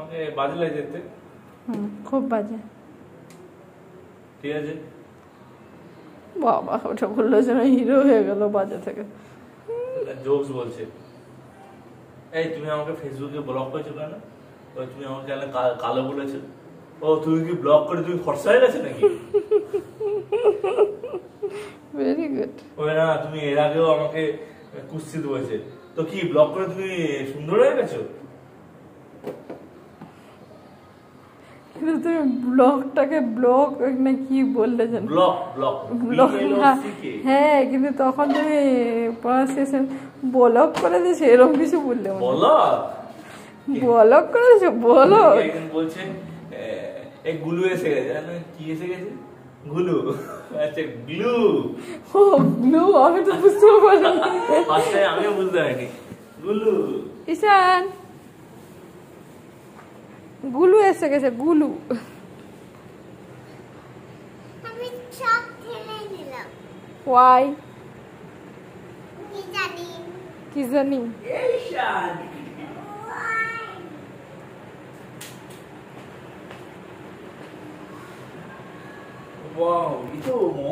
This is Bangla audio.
আমাকে বাজে লাগে দেখতে। খুব বাজে। ঠিক আছে বাবা, ওটা বললো যেন হিরো হয়ে গেল বাজে থেকে। জোকস বলছে। এই তুমি আমাকে ফেসবুকে ব্লক করেছো কেন? ওই তুমি আমাকে কেন কালো বলেছো? ও তুমি কি ব্লক করে তুমি ফর্সা হয়ে গেছে নাকি? Very good. ওই না, তুমি এর আগেও আমাকে কুৎসিত বলেছে, তো কি ব্লক করে তুমি সুন্দর হয়ে গেছো? কিন্তু তুমি ব্লকটাকে ব্লক না কি বললে জানো? ব্লক ব্লক ব্লক হ্যাঁ, কিন্তু তখন তুমি প্রনাউন্সিয়েশন ব্লক করে দিয়েছো, এরকম কিছু বললে ব্লক করে দিয়েছো। বলো বলছে এই গুলু এসে গেছে। কি এসে গেছে? গুলু। আচ্ছা গ্লু। ও গ্লু, আমি তো বুঝতে পারিনি। আচ্ছা আমিও বুঝতে পারিনি। গুলু। ঈশান, গুলু এসে গেছে। গুলু আমি সব ঠেলে দিলাম। ওয়াই কি জানি কি জানি। ঈশান ওয়াও, এই তো